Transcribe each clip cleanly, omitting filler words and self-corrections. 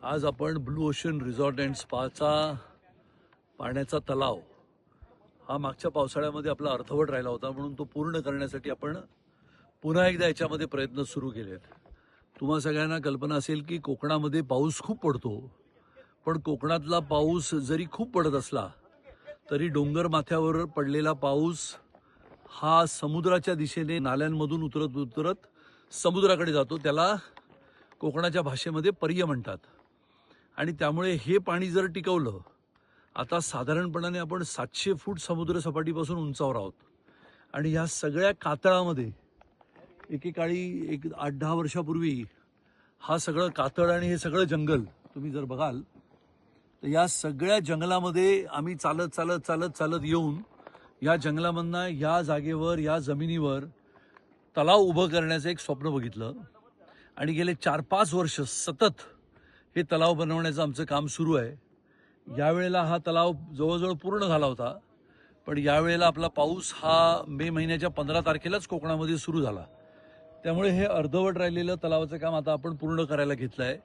आज आपण blue ocean resort and स्पाचा पाण्याचा तलाव हा मागच्या पावसाळ्यामध्ये आपला अर्धवट राहिला होता, म्हणून तो पूर्ण करण्यासाठी आपण पुन्हा एकदा याच्यामध्ये प्रयत्न सुरू केलेत. तुम्हा सगळ्यांना कल्पना असेल की कोकणामध्ये पाऊस खूप पडतो, पण कोकणातला पाऊस जरी खूप पडत असला तरी डोंगर माथ्यावर पडलेला पाऊस हा समुद्राच्या दिशेने नाल्यांमधून उतरत उतरत समुद्राकडे जातो. त्याला कोकणाच्या भाषेमध्ये पर्य म्हणतात. आणि त्यामुळे हे पाणी जर टिकवलं, आता साधारणपणाने आपण 700 फूट समुद्र सपाटीपासून उंचावर आहोत आणि ह्या सगळ्या कातळामध्ये एकेकाळी एक 8-10 वर्षापूर्वी हा सगळं कातळ आणि हे सगळं जंगल तुम्ही जर बघाल तर या सगळ्या जंगलामध्ये आम्ही चालत चालत चालत चालत येऊन या जंगलामधनं या जागेवर या जमिनीवर तलाव उभं करण्याचं एक स्वप्न बघितलं आणि गेले 4-5 वर्ष सतत हे तलाव बनवण्याचं आमचं काम सुरू आहे. यावेळेला हा तलाव जवळजवळ पूर्ण झाला होता, पण यावेळेला आपला पाऊस हा मे महिन्याच्या 15 तारखेलाच कोकणामध्ये सुरू झाला. त्यामुळे हे अर्धवट राहिलेलं तलावाचं काम आता आपण पूर्ण करायला घेतलं आहे.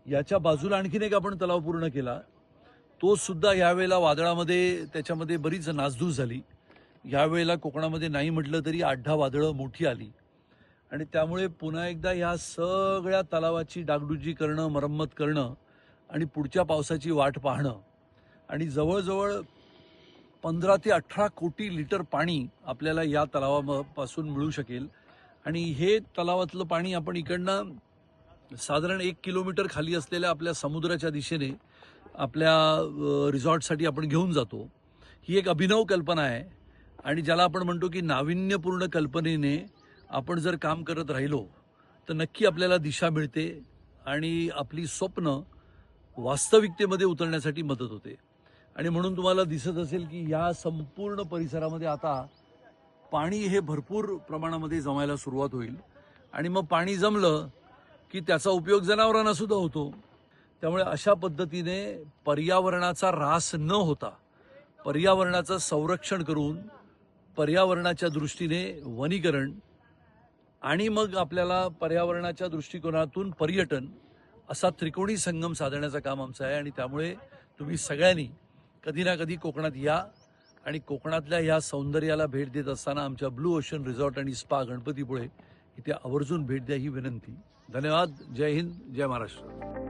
याच्या बाजूला आणखीन एक आपण तलाव पूर्ण केला, तो सुद्धा यावेळेला वादळामध्ये त्याच्यामध्ये बरीच नासधूस झाली. यावेळेला कोकणामध्ये नाही म्हटलं तरी 8-10 वादळं मोठी आली आणि त्यामुळे पुन्हा एकदा ह्या सगळ्या तलावाची डागडुजी करणं, मरम्मत करणं आणि पुढच्या पावसाची वाट पाहणं आणि जवळजवळ 15 ते 18 कोटी लिटर पाणी आपल्याला या तलावापासून मिळू शकेल. आणि हे तलावातलं पाणी आपण इकडनं साधारण 1 किलोमीटर खाली असलेल्या आपल्या समुद्राच्या दिशेने आपल्या रिसॉर्टसाठी आपण घेऊन जातो. ही एक अभिनव कल्पना आहे आणि ज्याला आपण म्हणतो की नाविन्यपूर्ण कल्पनेने आपण जर काम करत राहिलो तर नक्की आपल्याला दिशा मिळते आणि आपली स्वप्न वास्तविकतेमध्ये उतरण्यासाठी मदत होते. आणि म्हणून तुम्हाला दिसत असेल की या संपूर्ण परिसरामध्ये आता पाणी हे भरपूर प्रमाणामध्ये जमायला सुरुवात होईल आणि मग पाणी जमलं की त्याचा उपयोग जनावरांना सुद्धा होतो. त्यामुळे अशा पद्धतीने पर्यावरणाचा ऱ्हास न होता पर्यावरणाचं संरक्षण करून पर्यावरणाच्या दृष्टीने वनीकरण आणि मग आपल्याला पर्यावरणाच्या दृष्टिकोनातून पर्यटन असा त्रिकोणी संगम साधण्याचं काम आमचं आहे. आणि त्यामुळे तुम्ही सगळ्यांनी कधी ना कधी कोकणात या आणि कोकणातल्या या सौंदर्याला भेट देत असताना आमच्या ब्लू ओशन रिसॉर्ट आणि स्पा गणपतीपुळे इथे आवर्जून भेट द्या ही विनंती. धन्यवाद. जय हिंद, जय महाराष्ट्र.